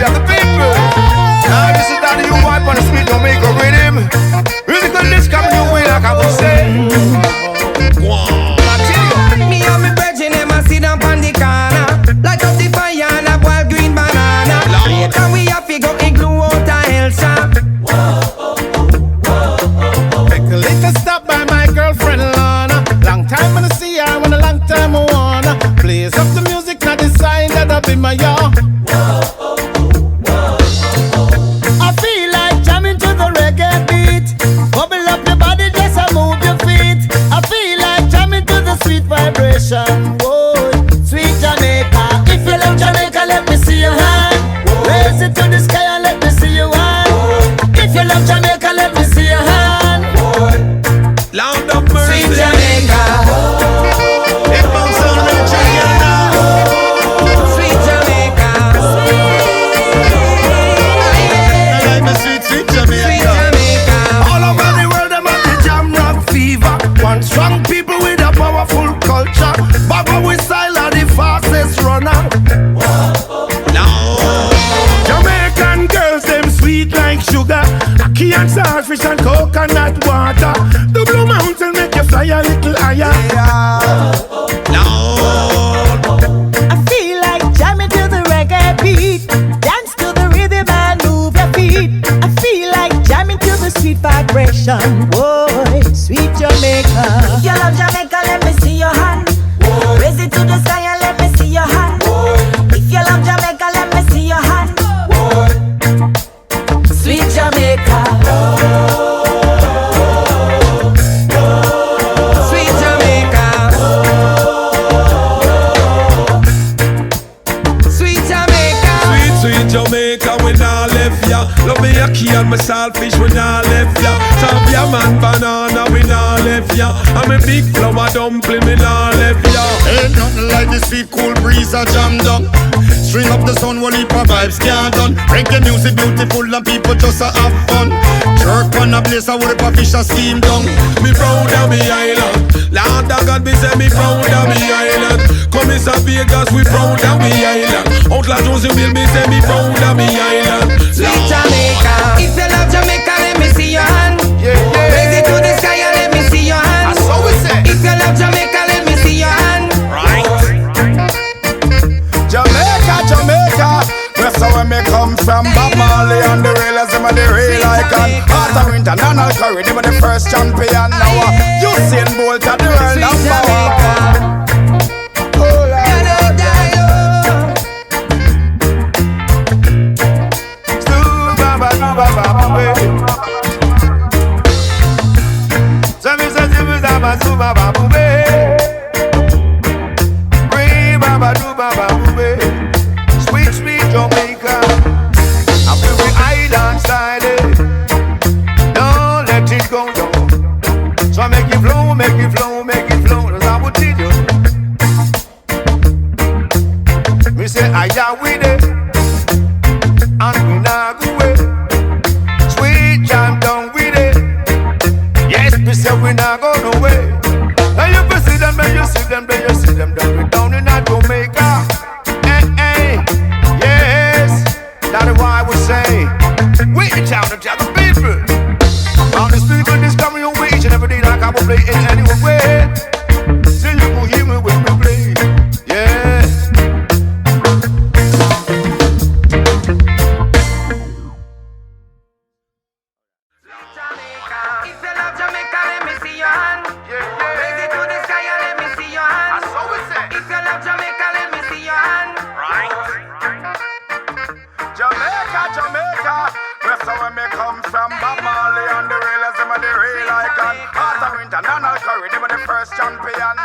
to the people. Now this is that you wipe on the street, don't make a rhythm. Really good this coming your way, like I would say. Me and me brethren, them a sit down on the corner, light up the fire and a boil green banana. Later we have to go igloo out a hell shop. Take a little stop by my girlfriend Lana. Long time I see her, when a long time I wanna. Blaze up the music, now decide that I'll be my yard. I feel like jamming to the reggae beat. Bubble up your body, just a move your feet. I feel like jamming to the sweet vibration. Whoa, sweet Jamaica. If you love Jamaica, let me see your hand. Raise it to the sky and let me see your hand. If you love Jamaica, let me see your hand. Land of mercy. Sweet Jamaica. It bounce on the chicken now. Sweet Jamaica. I like sweet, sweet Jamaica. Sweet Jamaica. All over the world, them have the jam rock fever. One strong people with a powerful culture. Baba with style are the fastest runner. Jamaican girls, them sweet like sugar. Ackee and starfish and coconut water. The Blue Mountain make you fly a little higher. I feel like jamming to the reggae beat. Dance to the rhythm and move your feet. I feel like jamming to the sweet vibration. Whoa, sweet Jamaica. If you love Jamaica, let me see your hand. Raise it to the sky and let me see your hand. If you love Jamaica, let me see your hand. Sweet Jamaica. Sweet Jamaica. Sweet Jamaica. Sweet, sweet Jamaica, we nah left ya. Love me ackee and my saltfish, we nah left ya. Sabia man banana, we nah left ya. I'm a big flower dumpling, we nah left ya. Ain't nothing like this sweet cool breeze a jam down. String up the sun, one heap of vibes can't done. Reggae music beautiful and people just a have fun. Jerk on a place, I would have fish a steam down. Me proud of me island. Lord of God, me say me proud of me island. Come in Vegas, we proud of me island. Outlaw Josie will me say me proud of me island. Sweet Jamaica. If you love Jamaica, let me see your hand. Raise it to the sky and let me see your hand. That's what we say. If you love Jamaica, let me see your hand. Right. Jamaica, Jamaica. Where so when me come from, Bob Marley and the real them are the real icon. Heart of international curry, they were the first champion. Now Usain Bolt are the world number one. Oh, Lord. Sweet, sweet Jamaica. I feel the island side. Don't let it go down. So make it flow, make it flow, make it flow. That's how I would teach you. Me say I am with it, and we not go away. Sweet jam down with it. Yes, me say we not go no way. And you can see them, and you see them, then you see them down in that Jamaica. Yes, that is why I would say we tell the people. All these people discover your way each and every day like I will play in any way. Till you will hear me when we play. Yeah. If you love Jamaica, let me see your hand. Raise it to the sky and let me see your hand. That's what we say. If you love Jamaica, let me see your hand. Right. Jamaica, Jamaica. Where so when me come from, Bob Marley and the real them are the real icon. Heart of international curry, they were the first champion.